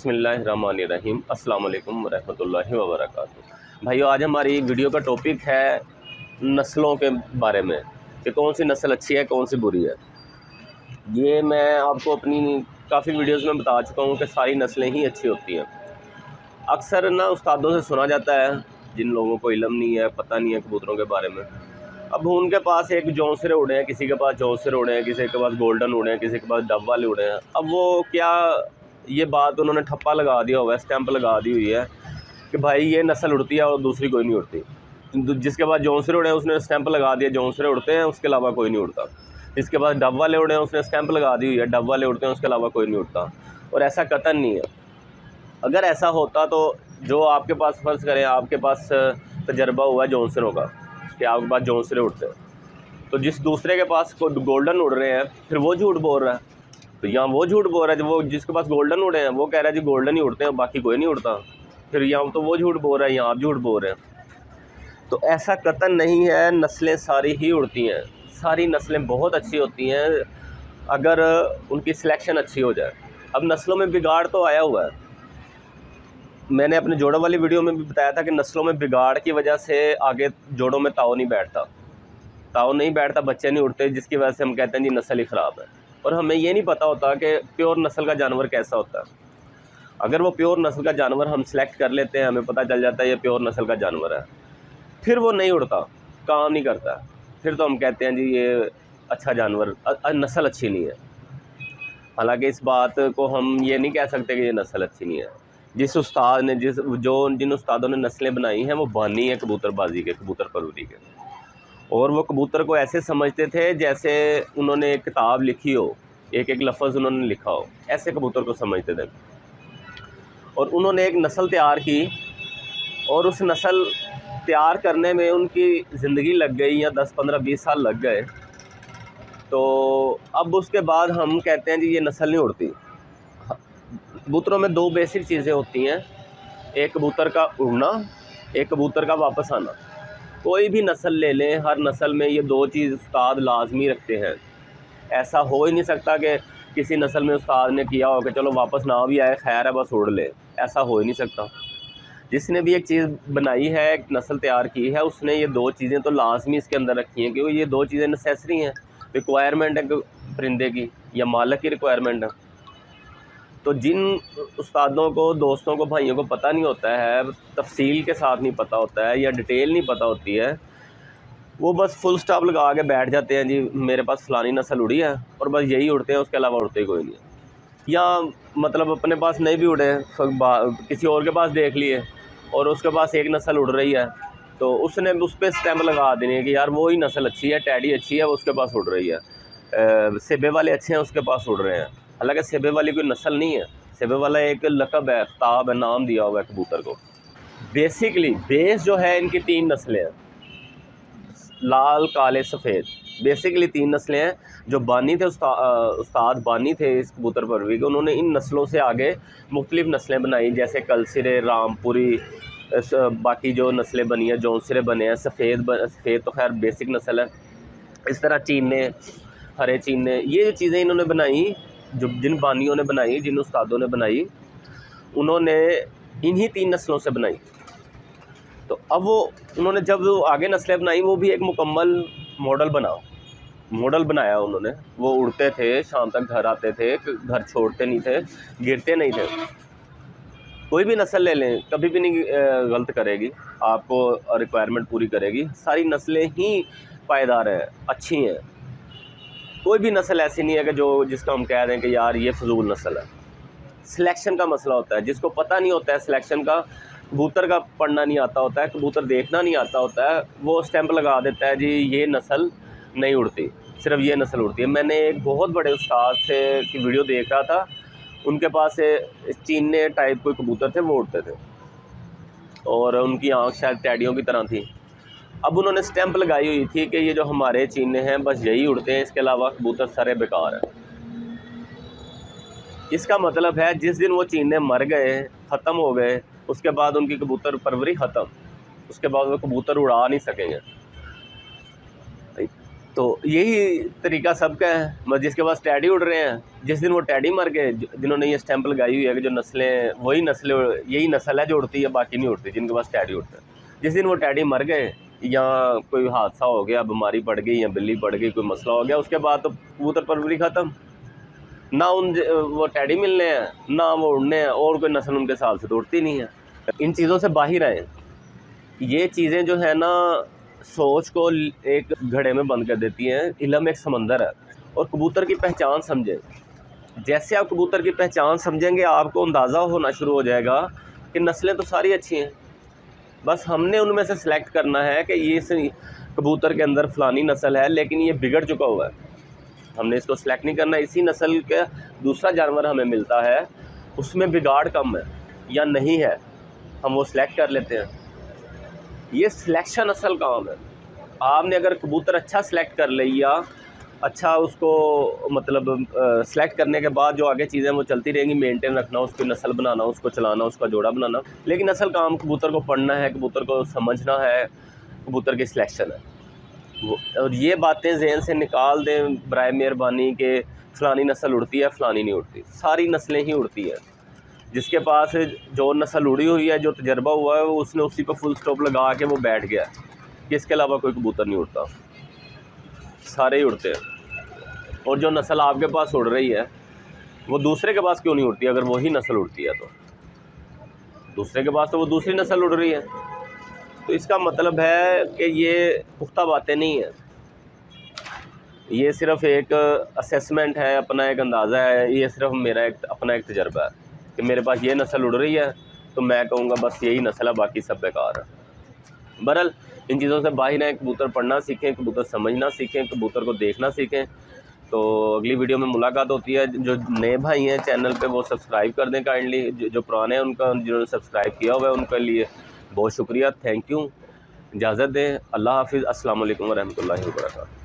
बिस्मिल्लाहिर्रहमानिर्रहीम। अस्सलाम वालेकुम रहमतुल्लाहि व बरकातुहू। भाइयों, आज हमारी वीडियो का टॉपिक है नस्लों के बारे में कि कौन सी नस्ल अच्छी है, कौन सी बुरी है। ये मैं आपको अपनी काफ़ी वीडियोस में बता चुका हूँ कि सारी नस्लें ही अच्छी होती हैं। अक्सर ना उस्तादों से सुना जाता है, जिन लोगों को इल्म नहीं है, पता नहीं है कबूतरों के बारे में। अब उनके पास एक जौंसरे उड़े हैं, किसी के पास जौंसरे उड़े हैं, किसी के पास गोल्डन उड़े हैं, किसी के पास डब वाले उड़े हैं। अब वो क्या, ये बात उन्होंने ठप्पा लगा दिया हुआ है, स्टैंप लगा दी हुई है कि भाई ये नस्ल उड़ती है और दूसरी कोई नहीं उड़ती। जिसके पास जौंसरे उड़े हैं उसने स्टैंप लगा दिया जौंसरे उड़ते हैं, उसके अलावा कोई नहीं उड़ता। जिसके पास डब वाले उड़े हैं उसने स्टैंप लगा दी हुई है डब वाले उड़ते हैं, उसके अलावा कोई नहीं उड़ता। और ऐसा कतई नहीं है। अगर ऐसा होता तो जो आपके पास, फ़र्ज़ करें आपके पास तजर्बा हुआ है जौंसरों का कि आपके पास जौंसरे उड़ते हैं, तो जिस दूसरे के पास गोल्डन उड़ रहे हैं फिर वो झूठ बोल रहा है। तो यहाँ वो झूठ बोल रहा है, वो जिसके पास गोल्डन उड़े हैं वो कह रहा है जी गोल्डन ही उड़ते हैं, बाकी कोई नहीं उड़ता। फिर यहाँ तो वो झूठ बोल रहा है, यहाँ आप झूठ बोल रहे हैं। तो ऐसा कतई नहीं है, नस्लें सारी ही उड़ती हैं। सारी नस्लें बहुत अच्छी होती हैं अगर उनकी सिलेक्शन अच्छी हो जाए। अब नस्लों में बिगाड़ तो आया हुआ है। मैंने अपने जोड़ों वाली वीडियो में भी बताया था कि नस्लों में बिगाड़ की वजह से आगे जोड़ों में ताव नहीं बैठता, बच्चे नहीं उड़ते, जिसकी वजह से हम कहते हैं जी नस्ल ही ख़राब है। और हमें ये नहीं पता होता कि प्योर नस्ल का जानवर कैसा होता है। अगर वो प्योर नस्ल का जानवर हम सेलेक्ट कर लेते हैं, हमें पता चल जाता है ये प्योर नस्ल का जानवर है, फिर वो नहीं उड़ता, काम नहीं करता, फिर तो हम कहते हैं जी ये अच्छा जानवर, नस्ल अच्छी नहीं है। हालांकि इस बात को हम ये नहीं कह सकते कि ये नस्ल अच्छी नहीं है। जिस उस्ताद ने जिन उस्तादों ने नस्लें बनाई हैं वो बानी है कबूतरबाजी के, कबूतर परवरी के। और वो कबूतर को ऐसे समझते थे जैसे उन्होंने एक किताब लिखी हो, एक एक लफ्ज़ उन्होंने लिखा हो, ऐसे कबूतर को समझते थे। और उन्होंने एक नस्ल तैयार की और उस नस्ल तैयार करने में उनकी ज़िंदगी लग गई, या 10, 15, 20 साल लग गए। तो अब उसके बाद हम कहते हैं जी ये नस्ल नहीं उड़ती। कबूतरों में दो बेसिक चीज़ें होती हैं, एक कबूतर का उड़ना, एक कबूतर का वापस आना। कोई भी नस्ल ले लें, हर नस्ल में ये दो चीज़ उस्ताद लाजमी रखते हैं। ऐसा हो ही नहीं सकता कि किसी नस्ल में उस्ताद ने किया हो कि चलो वापस ना भी आए, खैर है बस उड़ ले, ऐसा हो ही नहीं सकता। जिसने भी एक चीज़ बनाई है, एक नस्ल तैयार की है, उसने ये दो चीज़ें तो लाजमी इसके अंदर रखी हैं, क्योंकि ये दो चीज़ें नेसेसरी हैं, रिक्वायरमेंट है परिंदे की या मालिक की रिक्वायरमेंट है। तो जिन उस्तादों को, दोस्तों को, भाइयों को पता नहीं होता है, तफसील के साथ नहीं पता होता है या डिटेल नहीं पता होती है, वो बस फुल स्टॉप लगा के बैठ जाते हैं जी मेरे पास फ़लानी नस्ल उड़ी है और बस यही उड़ते हैं, उसके अलावा उड़ते ही कोई नहीं है। या मतलब अपने पास नहीं भी उड़े, किसी और के पास देख लिए और उसके पास एक नस्ल उड़ रही है तो उसने उस पर स्टैम्प लगा देनी कि यार वो ही नस्ल अच्छी है, टैडी अच्छी है, उसके पास उड़ रही है, सेबे वाले अच्छे हैं उसके पास उड़ रहे हैं। हालांकि सेबे वाली कोई नस्ल नहीं है, सेबे वाला एक लक़ब है, ख़िताब है, नाम दिया हुआ है कबूतर को। बेसिकली बेस जो है इनकी 3 नस्लें हैं, लाल, काले, सफ़ेद। बेसिकली 3 नस्लें हैं। जो बानी थे, उस्ताद बानी थे इस कबूतर परवरी के, उन्होंने इन नस्लों से आगे मुख्तलिफ़ नस्लें बनाई, जैसे कलसिरे, रामपुरी, बाकी जो नस्लें बनी हैं, जौनसिरे बने हैं, सफ़ेद तो खैर बेसिक नस्ल है। इस तरह चीने, हरे चीने, ये चीज़ें इन्होंने बनाई, जो जिन बानियों ने बनाई, जिन उस्तादों ने बनाई, उन्होंने इन्हीं 3 नस्लों से बनाई। तो अब वो उन्होंने जब वो आगे नस्लें बनाई, वो भी एक मुकम्मल मॉडल बनाया उन्होंने। वो उड़ते थे, शाम तक घर आते थे, घर छोड़ते नहीं थे, गिरते नहीं थे। कोई भी नस्ल ले लें, कभी भी नहीं गलत करेगी, आपको रिक्वायरमेंट पूरी करेगी। सारी नस्लें ही पायदार हैं, अच्छी हैं। कोई भी नस्ल ऐसी नहीं है कि जिसको हम कह रहे हैं कि यार ये फजूल नस्ल है। सिलेक्शन का मसला होता है, जिसको पता नहीं होता है सिलेक्शन का, कबूतर का पढ़ना नहीं आता होता है, कबूतर देखना नहीं आता होता है, वो स्टैंप लगा देता है जी ये नस्ल नहीं उड़ती, सिर्फ ये नस्ल उड़ती है। मैंने एक बहुत बड़े उस्ताद से की वीडियो देख रहा था, उनके पास चीने टाइप कोई कबूतर थे, वो उड़ते थे और उनकी आँख शायद टैडियों की तरह थी। अब उन्होंने स्टैंप लगाई हुई थी कि ये जो हमारे चीने हैं बस यही उड़ते हैं, इसके अलावा कबूतर सारे बेकार हैं। इसका मतलब है जिस दिन वो चीने मर गए, ख़त्म हो गए, उसके बाद उनकी कबूतर परवरी ख़त्म, उसके बाद वो कबूतर उड़ा नहीं सकेंगे। तो यही तरीका सबका है। मतलब जिसके पास टैडी उड़ रहे हैं, जिस दिन वो टैडी मर गए, जिन्होंने ये स्टैंप लगाई हुई है कि जो नस्लें वही नस्लें, यही नस्ल है जो उड़ती है, बाकी नहीं उड़ती, जिनके पास टैडी उड़ते हैं। जिस दिन वो टैडी मर गए या कोई हादसा हो गया, बीमारी पड़ गई या बिल्ली पड़ गई, कोई मसला हो गया, उसके बाद तो कबूतर परवरी ख़त्म। ना वो टैडी मिलने हैं, ना वो उड़ने हैं, और कोई नस्ल उनके साल से तो उड़ती नहीं है। इन चीज़ों से बाहर आएँ। ये चीज़ें जो है ना, सोच को एक घड़े में बंद कर देती हैं। इल्म एक समंदर है, और कबूतर की पहचान समझें। जैसे आप कबूतर की पहचान समझेंगे, आपको अंदाज़ा होना शुरू हो जाएगा कि नस्लें तो सारी अच्छी हैं, बस हमने उनमें से सिलेक्ट करना है कि ये कबूतर के अंदर फ़लानी नस्ल है, लेकिन ये बिगड़ चुका हुआ है। हमने इसको सिलेक्ट नहीं करना। इसी नस्ल का दूसरा जानवर हमें मिलता है, उसमें बिगाड़ कम है या नहीं है, हम वो सिलेक्ट कर लेते हैं। ये सिलेक्शन असल काम है। आपने अगर कबूतर अच्छा सिलेक्ट कर लिया, अच्छा उसको मतलब सिलेक्ट करने के बाद जो आगे चीज़ें वो चलती रहेंगी, मेंटेन रखना, उसकी नस्ल बनाना, उसको चलाना, उसका जोड़ा बनाना। लेकिन असल काम कबूतर को पढ़ना है, कबूतर को समझना है, कबूतर की सिलेक्शन है वो। और ये बातें जहन से निकाल दें बराए मेहरबानी के फ़लानी नस्ल उड़ती है, फ़लानी नहीं उड़ती। सारी नस्लें ही उड़ती हैं। जिसके पास जो नस्ल उड़ी हुई है, जो तजर्बा हुआ है, वो उसने उसी पर फुल स्टॉप लगा के वो बैठ गया कि इसके अलावा कोई कबूतर नहीं उड़ता, सारे ही उड़ते हैं। और जो नस्ल आपके पास उड़ रही है, वो दूसरे के पास क्यों नहीं उड़ती? अगर वही नस्ल उड़ती है तो दूसरे के पास तो वो दूसरी नस्ल उड़ रही है। तो इसका मतलब है कि ये पुख्ता बातें नहीं है, ये सिर्फ़ एक असेसमेंट है, अपना एक अंदाज़ा है। ये सिर्फ मेरा अपना एक तजर्बा है कि मेरे पास ये नस्ल उड़ रही है, तो मैं कहूँगा बस यही नस्ल है, बाकी सब बेकार है। बहरहाल इन चीज़ों से बाहर आएँ, कबूतर पढ़ना सीखें, कबूतर समझना सीखें, कबूतर को देखना सीखें। तो अगली वीडियो में मुलाकात होती है। जो नए भाई हैं चैनल पे, वो सब्सक्राइब कर दें काइंडली। जो पुराने हैं, उनका जिन्होंने सब्सक्राइब किया हुआ है, उनके लिए बहुत शुक्रिया, थैंक यू। इजाज़त दें, अल्लाह हाफ़िज़, अस्सलाम वालेकुम व रहमतुल्लाहि व बरकातहू।